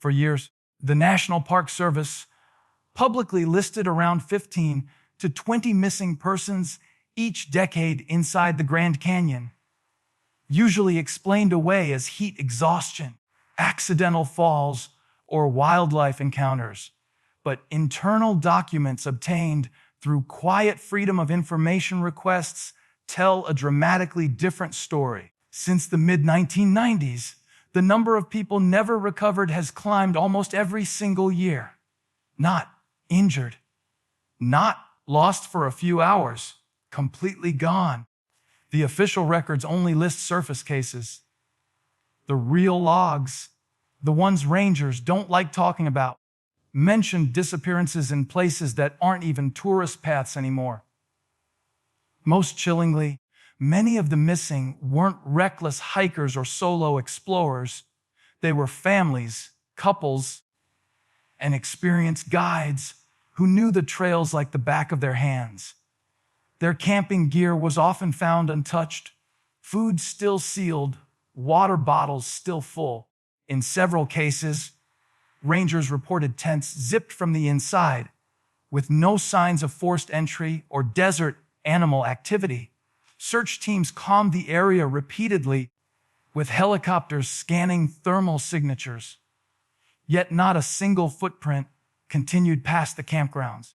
For years, the National Park Service publicly listed around 15 to 20 missing persons each decade inside the Grand Canyon, usually explained away as heat exhaustion, accidental falls, or wildlife encounters. But internal documents obtained through quiet Freedom of Information requests tell a dramatically different story. Since the mid-1990s, the number of people never recovered has climbed almost every single year. Not injured, not lost for a few hours, completely gone. The official records only list surface cases. The real logs, the ones rangers don't like talking about, mention disappearances in places that aren't even tourist paths anymore. Most chillingly, many of the missing weren't reckless hikers or solo explorers. They were families, couples, and experienced guides who knew the trails like the back of their hands. Their camping gear was often found untouched, food still sealed, water bottles still full. In several cases, rangers reported tents zipped from the inside, with no signs of forced entry or desert animal activity. Search teams combed the area repeatedly, with helicopters scanning thermal signatures. Yet not a single footprint continued past the campgrounds.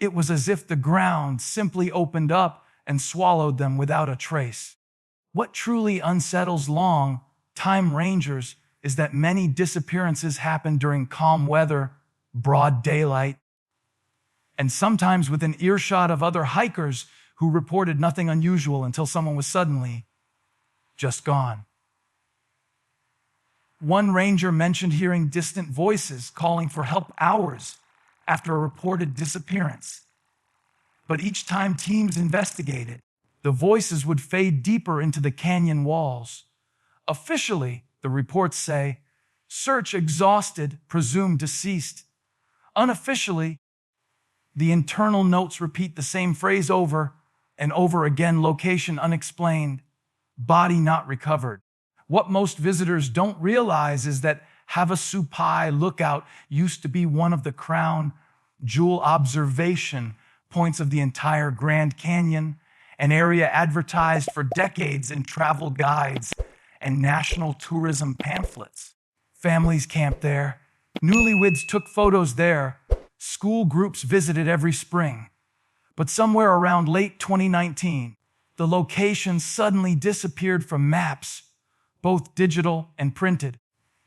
It was as if the ground simply opened up and swallowed them without a trace. What truly unsettles long-time rangers is that many disappearances happen during calm weather, broad daylight, and sometimes within earshot of other hikers who reported nothing unusual until someone was suddenly just gone. One ranger mentioned hearing distant voices calling for help hours after a reported disappearance. But each time teams investigated, the voices would fade deeper into the canyon walls. Officially, the reports say, search exhausted, presumed deceased. Unofficially, the internal notes repeat the same phrase over and over again: location unexplained, body not recovered. What most visitors don't realize is that Havasupai Lookout used to be one of the crown jewel observation points of the entire Grand Canyon, an area advertised for decades in travel guides and national tourism pamphlets. Families camped there, newlyweds took photos there, school groups visited every spring. But somewhere around late 2019, the location suddenly disappeared from maps, both digital and printed.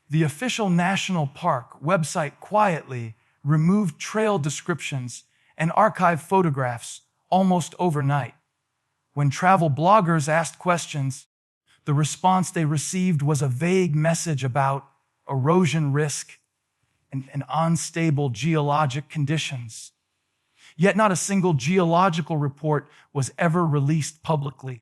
The official national park website quietly removed trail descriptions and archived photographs almost overnight. When travel bloggers asked questions, the response they received was a vague message about erosion risk and unstable geologic conditions. Yet not a single geological report was ever released publicly.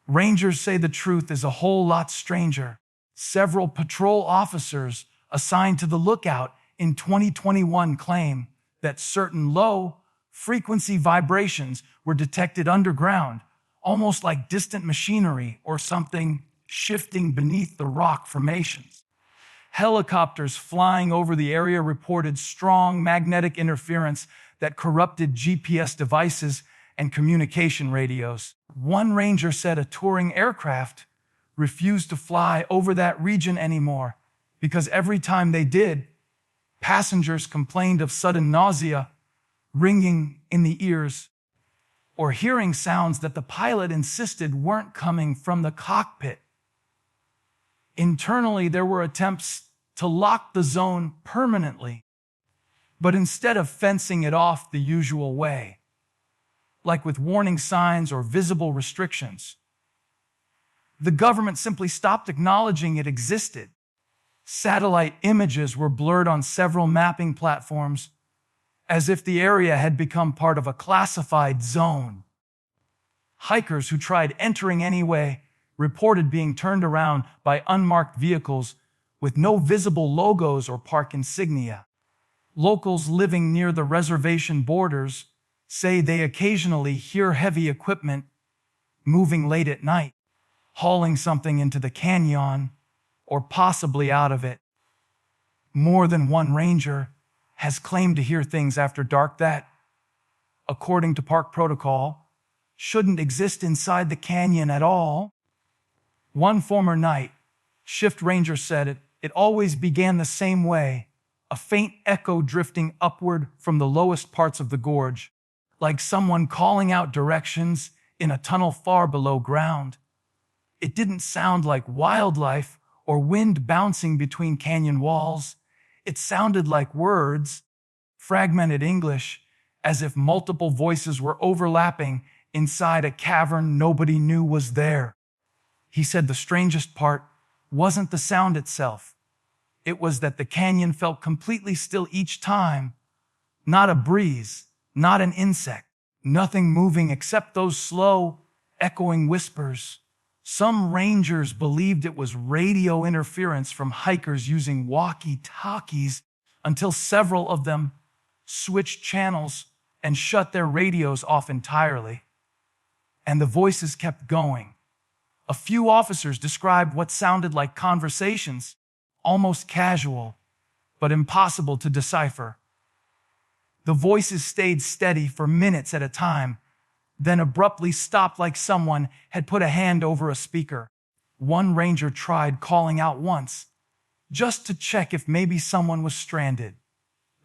Rangers say the truth is a whole lot stranger. Several patrol officers assigned to the lookout in 2021 claim that certain low-frequency vibrations were detected underground, almost like distant machinery or something shifting beneath the rock formations. Helicopters flying over the area reported strong magnetic interference that corrupted GPS devices and communication radios. One ranger said a touring aircraft refused to fly over that region anymore because every time they did, passengers complained of sudden nausea, ringing in the ears, or hearing sounds that the pilot insisted weren't coming from the cockpit. Internally, there were attempts to lock the zone permanently, but instead of fencing it off the usual way, like with warning signs or visible restrictions, the government simply stopped acknowledging it existed. Satellite images were blurred on several mapping platforms, as if the area had become part of a classified zone. Hikers who tried entering anyway reported being turned around by unmarked vehicles with no visible logos or park insignia. Locals living near the reservation borders say they occasionally hear heavy equipment moving late at night, hauling something into the canyon or possibly out of it. More than one ranger has claimed to hear things after dark that, according to park protocol, shouldn't exist inside the canyon at all. One former night shift ranger said it always began the same way, a faint echo drifting upward from the lowest parts of the gorge, like someone calling out directions in a tunnel far below ground. It didn't sound like wildlife or wind bouncing between canyon walls. It sounded like words, fragmented English, as if multiple voices were overlapping inside a cavern nobody knew was there. He said the strangest part wasn't the sound itself. It was that the canyon felt completely still each time. Not a breeze, not an insect, nothing moving except those slow, echoing whispers. Some rangers believed it was radio interference from hikers using walkie-talkies until several of them switched channels and shut their radios off entirely. And the voices kept going. A few officers described what sounded like conversations, almost casual, but impossible to decipher. The voices stayed steady for minutes at a time, then abruptly stopped like someone had put a hand over a speaker. One ranger tried calling out once, just to check if maybe someone was stranded.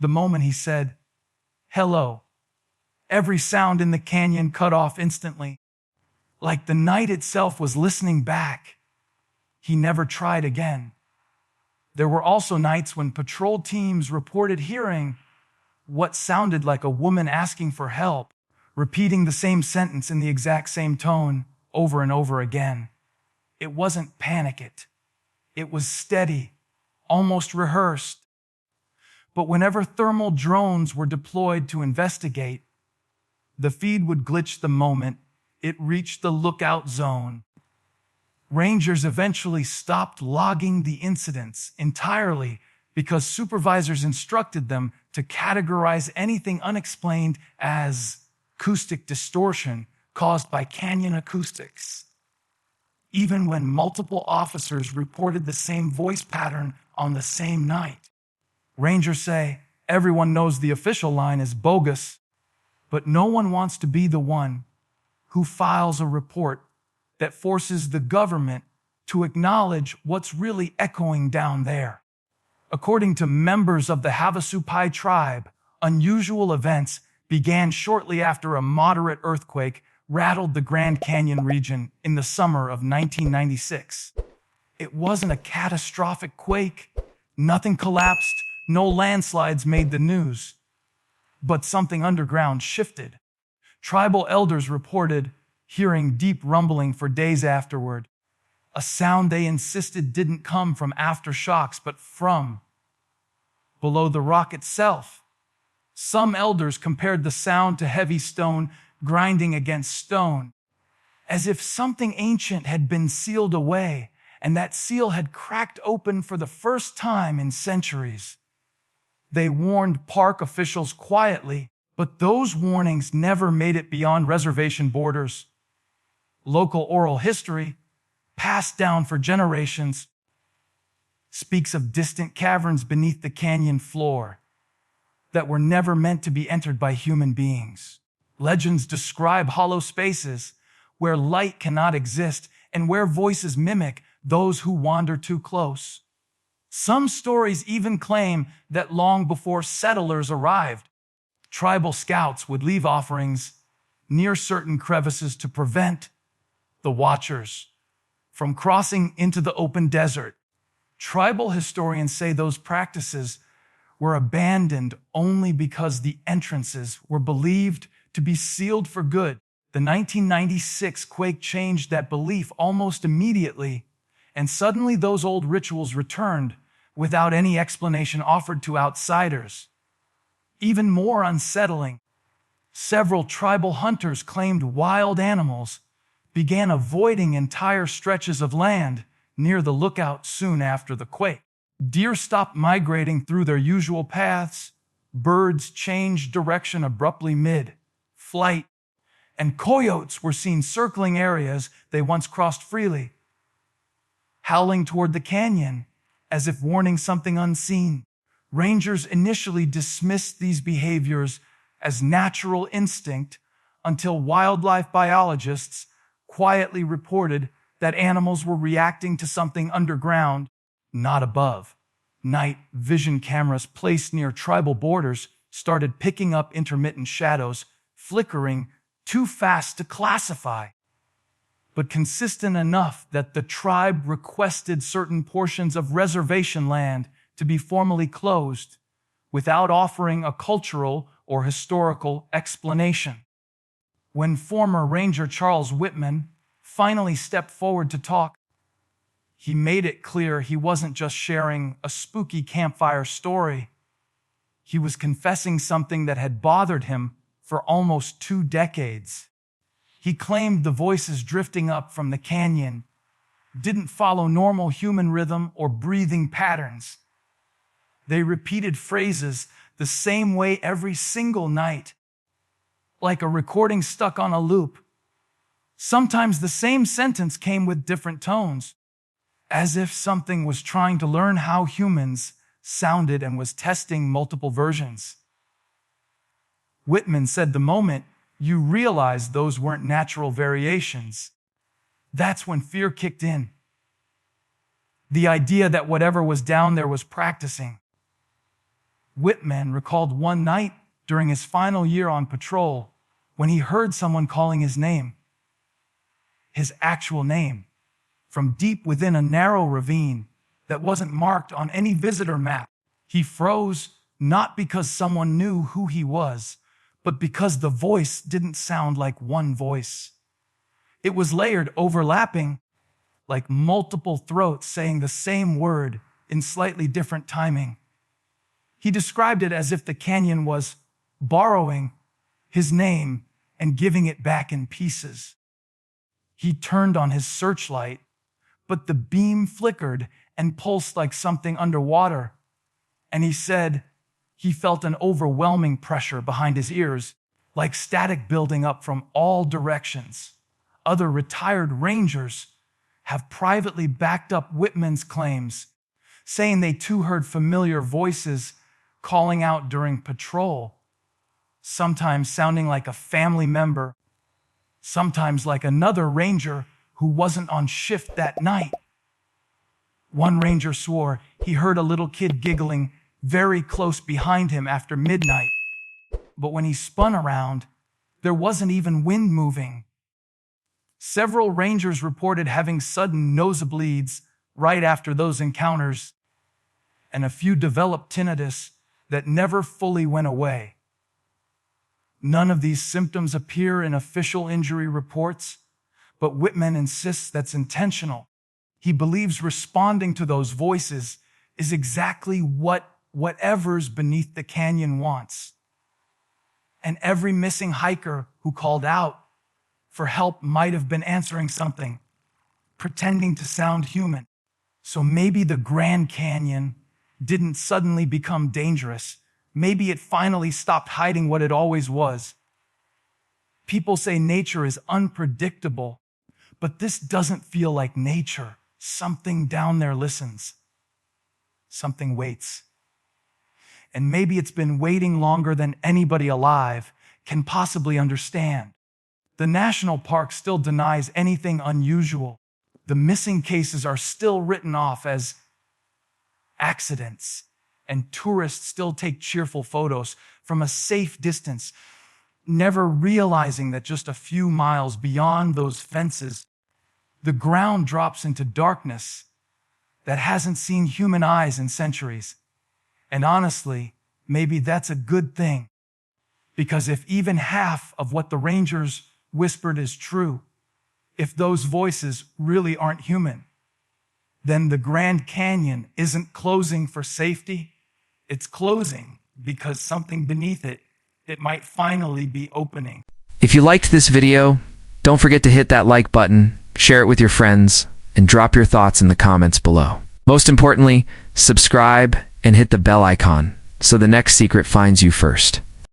The moment he said, "Hello," every sound in the canyon cut off instantly, like the night itself was listening back. He never tried again. There were also nights when patrol teams reported hearing what sounded like a woman asking for help, repeating the same sentence in the exact same tone over and over again. It wasn't panicked. It was steady, almost rehearsed. But whenever thermal drones were deployed to investigate, the feed would glitch the moment it reached the lookout zone. Rangers eventually stopped logging the incidents entirely because supervisors instructed them to categorize anything unexplained as acoustic distortion caused by canyon acoustics. Even when multiple officers reported the same voice pattern on the same night. Rangers say everyone knows the official line is bogus, but no one wants to be the one who files a report that forces the government to acknowledge what's really echoing down there. According to members of the Havasupai tribe, unusual events began shortly after a moderate earthquake rattled the Grand Canyon region in the summer of 1996. It wasn't a catastrophic quake. Nothing collapsed, no landslides made the news. But something underground shifted. Tribal elders reported hearing deep rumbling for days afterward, a sound they insisted didn't come from aftershocks but from below the rock itself. Some elders compared the sound to heavy stone grinding against stone, as if something ancient had been sealed away, and that seal had cracked open for the first time in centuries. They warned park officials quietly, but those warnings never made it beyond reservation borders. Local oral history, passed down for generations, speaks of distant caverns beneath the canyon floor that were never meant to be entered by human beings. Legends describe hollow spaces where light cannot exist and where voices mimic those who wander too close. Some stories even claim that long before settlers arrived, tribal scouts would leave offerings near certain crevices to prevent the watchers from crossing into the open desert. Tribal historians say those practices were abandoned only because the entrances were believed to be sealed for good. The 1996 quake changed that belief almost immediately, and suddenly those old rituals returned without any explanation offered to outsiders. Even more unsettling, several tribal hunters claimed wild animals began avoiding entire stretches of land near the lookout soon after the quake. Deer stopped migrating through their usual paths, birds changed direction abruptly mid-flight, and coyotes were seen circling areas they once crossed freely, howling toward the canyon as if warning something unseen. Rangers initially dismissed these behaviors as natural instinct until wildlife biologists quietly reported that animals were reacting to something underground, not above. Night vision cameras placed near tribal borders started picking up intermittent shadows, flickering too fast to classify, but consistent enough that the tribe requested certain portions of reservation land to be formally closed without offering a cultural or historical explanation. When former Ranger Charles Whitman finally stepped forward to talk, he made it clear he wasn't just sharing a spooky campfire story. He was confessing something that had bothered him for almost 2 decades. He claimed the voices drifting up from the canyon didn't follow normal human rhythm or breathing patterns. They repeated phrases the same way every single night, like a recording stuck on a loop. Sometimes the same sentence came with different tones, as if something was trying to learn how humans sounded and was testing multiple versions. Whitman said the moment you realized those weren't natural variations, that's when fear kicked in. The idea that whatever was down there was practicing. Whitman recalled one night during his final year on patrol when he heard someone calling his name, his actual name, from deep within a narrow ravine that wasn't marked on any visitor map. He froze, not because someone knew who he was, but because the voice didn't sound like one voice. It was layered, overlapping, like multiple throats saying the same word in slightly different timing. He described it as if the canyon was borrowing his name and giving it back in pieces. He turned on his searchlight, but the beam flickered and pulsed like something underwater, and he said he felt an overwhelming pressure behind his ears, like static building up from all directions. Other retired rangers have privately backed up Whitman's claims, saying they too heard familiar voices calling out during patrol, sometimes sounding like a family member, sometimes like another ranger who wasn't on shift that night. One ranger swore he heard a little kid giggling very close behind him after midnight, but when he spun around, there wasn't even wind moving. Several rangers reported having sudden nosebleeds right after those encounters, and a few developed tinnitus that never fully went away. None of these symptoms appear in official injury reports, but Whitman insists that's intentional. He believes responding to those voices is exactly what whatever's beneath the canyon wants. And every missing hiker who called out for help might have been answering something, pretending to sound human. So maybe the Grand Canyon didn't suddenly become dangerous. Maybe it finally stopped hiding what it always was. People say nature is unpredictable, but this doesn't feel like nature. Something down there listens. Something waits. And maybe it's been waiting longer than anybody alive can possibly understand. The national park still denies anything unusual. The missing cases are still written off as accidents, and tourists still take cheerful photos from a safe distance, never realizing that just a few miles beyond those fences, the ground drops into darkness that hasn't seen human eyes in centuries. And honestly, maybe that's a good thing, because if even half of what the rangers whispered is true, if those voices really aren't human, then the Grand Canyon isn't closing for safety. It's closing because something beneath it might finally be opening. If you liked this video, don't forget to hit that like button, share it with your friends, and drop your thoughts in the comments below. Most importantly, subscribe and hit the bell icon so the next secret finds you first.